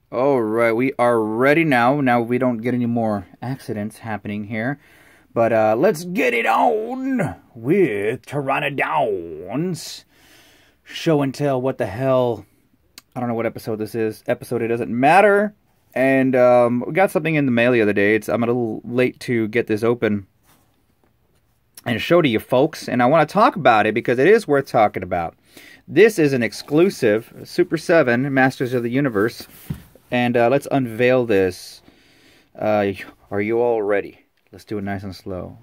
All right, we are ready now. Now we don't get any more accidents happening here. But let's get it on with Pteranodons. Show and tell what the hell. I don't know what episode this is. Episode, it doesn't matter. And we got something in the mail the other day. I'm a little late to get this open and show to you folks. And I want to talk about it because it is worth talking about. This is an exclusive Super 7 Masters of the Universe. And let's unveil this. Are you all ready? Let's do it nice and slow.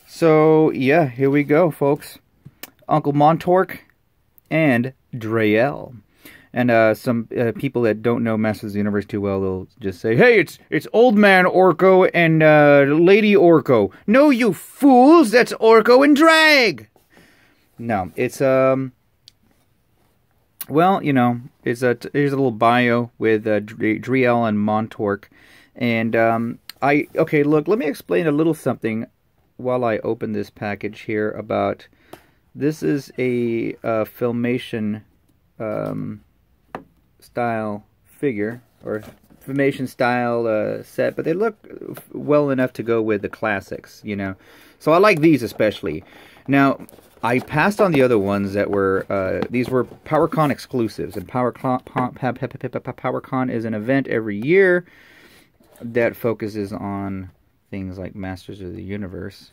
So, yeah, here we go, folks. Uncle Montork and Dree Elle. And some people that don't know Masters of the Universe too well, they'll just say, "Hey, it's Old Man Orko and Lady Orko." No, you fools, that's Orko and Drag. No, it's well, you know, here's a little bio with Dree Elle and Montork, and okay, look, let me explain a little something while I open this package here about. This is a Filmation style figure, or Filmation style set, but they look well enough to go with the classics, you know. So I like these especially. Now, I passed on the other ones that were, these were PowerCon exclusives, and PowerCon is an event every year that focuses on things like Masters of the Universe,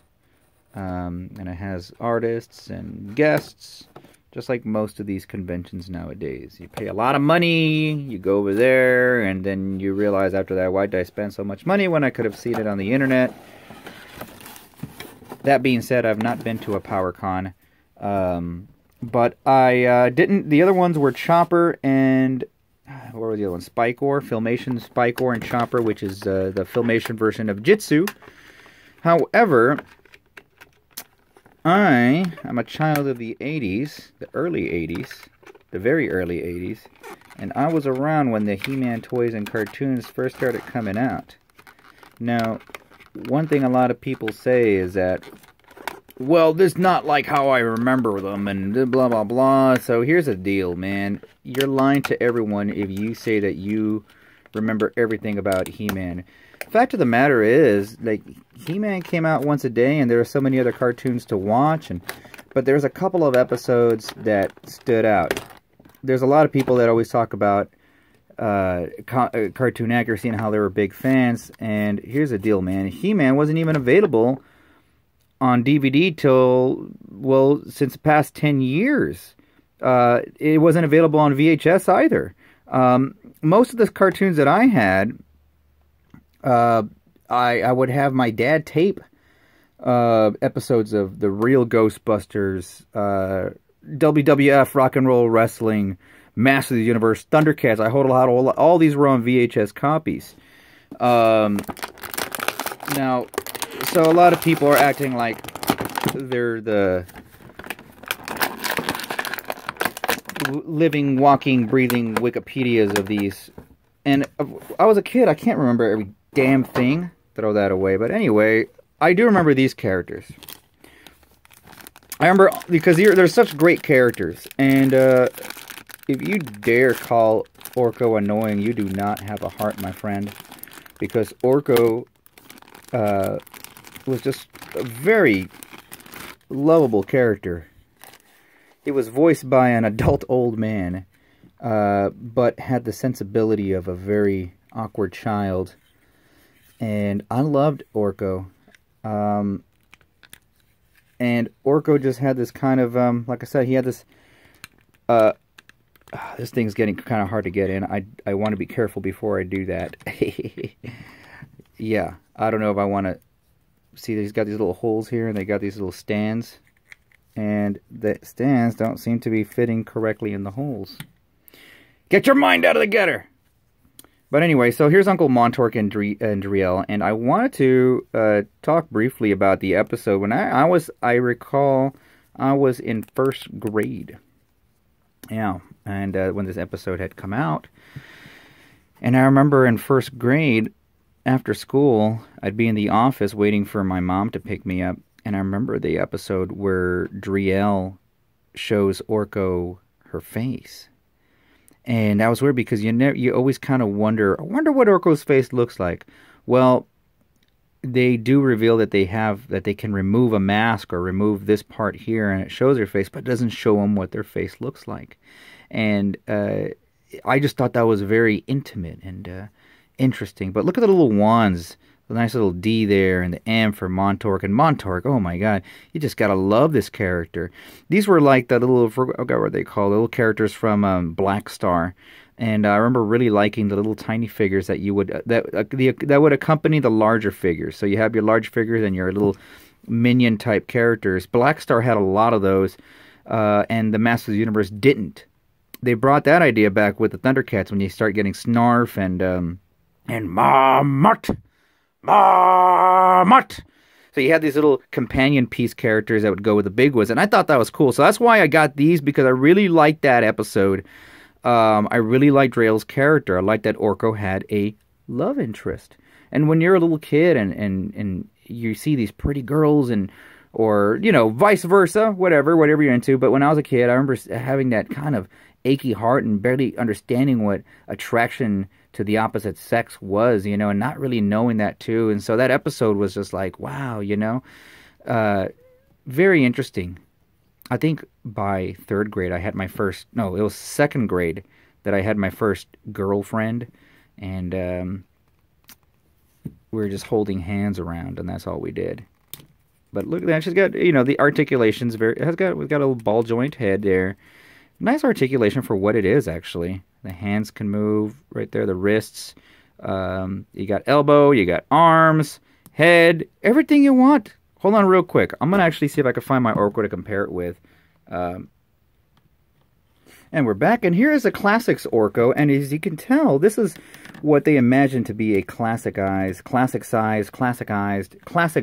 and it has artists and guests, just like most of these conventions nowadays. You pay a lot of money, you go over there, and then you realize after that, why did I spend so much money when I could have seen it on the internet? That being said, I've not been to a PowerCon, but I didn't. The other ones were Chopper and what were the other ones? Spikor, Filmation Spikor and Chopper, which is the Filmation version of Jitsu. However, I am a child of the 80s, the early 80s, the very early 80s, and I was around when the He-Man toys and cartoons first started coming out. Now, one thing a lot of people say is that, well, this is not like how I remember them, and blah, blah, blah. So here's the deal, man. You're lying to everyone if you say that you remember everything about He-Man. Fact of the matter is, like, He-Man came out once a day, and there are so many other cartoons to watch, but there's a couple of episodes that stood out. There's a lot of people that always talk about cartoon accuracy and how they were big fans, and here's the deal, man. He-Man wasn't even available on DVD till, well, since the past 10 years. It wasn't available on VHS either. Most of the cartoons that I had, I would have my dad tape episodes of The Real Ghostbusters, WWF, Rock and Roll Wrestling, Masters of the Universe, Thundercats. I hold all these were on VHS copies. Now, so a lot of people are acting like they're the living, walking, breathing Wikipedias of these. And I was a kid, I can't remember every damn thing. Throw that away. But anyway, I do remember these characters. I remember because they're such great characters. And if you dare call Orko annoying, you do not have a heart, my friend. Because Orko was just a very lovable character. He was voiced by an adult old man, but had the sensibility of a very awkward child. And I loved Orko. And Orko just had this kind of, like I said, he had this, this thing's getting kind of hard to get in. I want to be careful before I do that. Yeah, I don't know if I want to, see, he's got these little holes here, and they got these little stands. And the stands don't seem to be fitting correctly in the holes. Get your mind out of the gutter! But anyway, so here's Uncle Montork and Dree Elle, and I wanted to talk briefly about the episode. When I recall, I was in first grade. Yeah, and when this episode had come out. And I remember in first grade, after school, I'd be in the office waiting for my mom to pick me up, and I remember the episode where Dree Elle shows Orko her face. And that was weird because you always kind of wonder, I wonder what Orko's face looks like. Well, they do reveal that they can remove a mask or remove this part here, and it shows their face, but it doesn't show them what their face looks like. And I just thought that was very intimate and interesting. But look at the little wands, the nice little D there, and the M for Montork. And Montork, oh my God, you just gotta love this character. These were like the little, I forgot what they call, the little characters from Black Star. And I remember really liking the little tiny figures that you would that would accompany the larger figures. So you have your large figures and your little minion type characters. Black Star had a lot of those, and the Masters of the Universe didn't. They brought that idea back with the Thundercats when you start getting Snarf and Marmot. So you had these little companion piece characters that would go with the big ones, and I thought that was cool. So that's why I got these, because I really liked that episode. I really liked Dree Elle's character. I liked that Orko had a love interest. And when you're a little kid and you see these pretty girls or vice versa, whatever you're into. But when I was a kid, I remember having that kind of achy heart and barely understanding what attraction to the opposite sex was, and not really knowing that too. And so that episode was just like, wow, very interesting. I think by third grade I had my first, no, it was second grade that I had my first girlfriend, and we were just holding hands around, and that's all we did. But look at that, she's got, the articulation's we've got a little ball joint head there. Nice articulation for what it is, actually. The hands can move right there, the wrists. You got elbow, you got arms, head, everything you want. Hold on real quick. I'm going to actually see if I can find my Orko to compare it with. And we're back, and here is a Classics Orko, and as you can tell, this is what they imagine to be a classicized, classic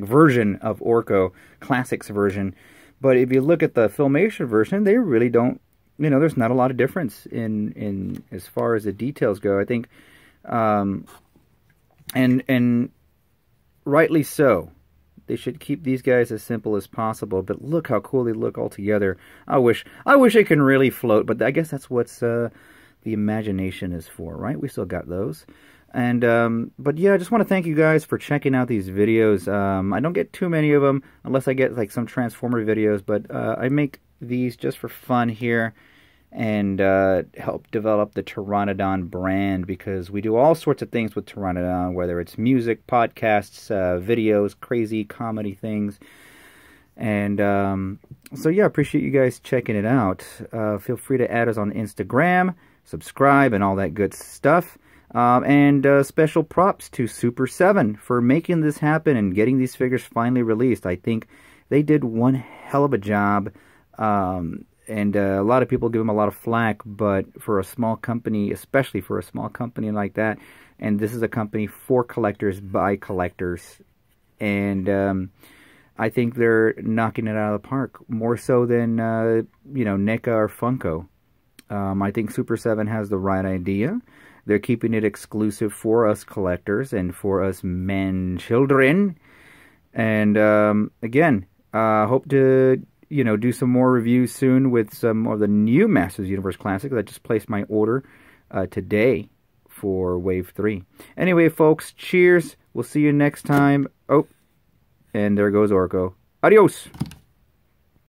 version of Orko, Classics version. But if you look at the Filmation version, they really don't, there's not a lot of difference in as far as the details go. I think, and rightly so. They should keep these guys as simple as possible, but look how cool they look all together. I wish it can really float, but I guess that's what's the imagination is for, right? We still got those. And but yeah, I just want to thank you guys for checking out these videos. I don't get too many of them unless I get like some Transformer videos, but I make these just for fun here and help develop the Pteranodon brand, because we do all sorts of things with Pteranodon, whether it's music, podcasts, videos, crazy comedy things. And so yeah, I appreciate you guys checking it out. Feel free to add us on Instagram, subscribe, and all that good stuff. And special props to Super 7 for making this happen and getting these figures finally released. I think they did one hell of a job. And a lot of people give them a lot of flack, but for a small company, especially for a small company like that, and this is a company for collectors by collectors, and I think they're knocking it out of the park, more so than NECA or Funko. I think Super 7 has the right idea. They're keeping it exclusive for us collectors and for us men children. And again, hope to do some more reviews soon with some of the new Masters Universe Classics. I just placed my order today for Wave 3. Anyway, folks, cheers. We'll see you next time. Oh, and there goes Orko. Adios.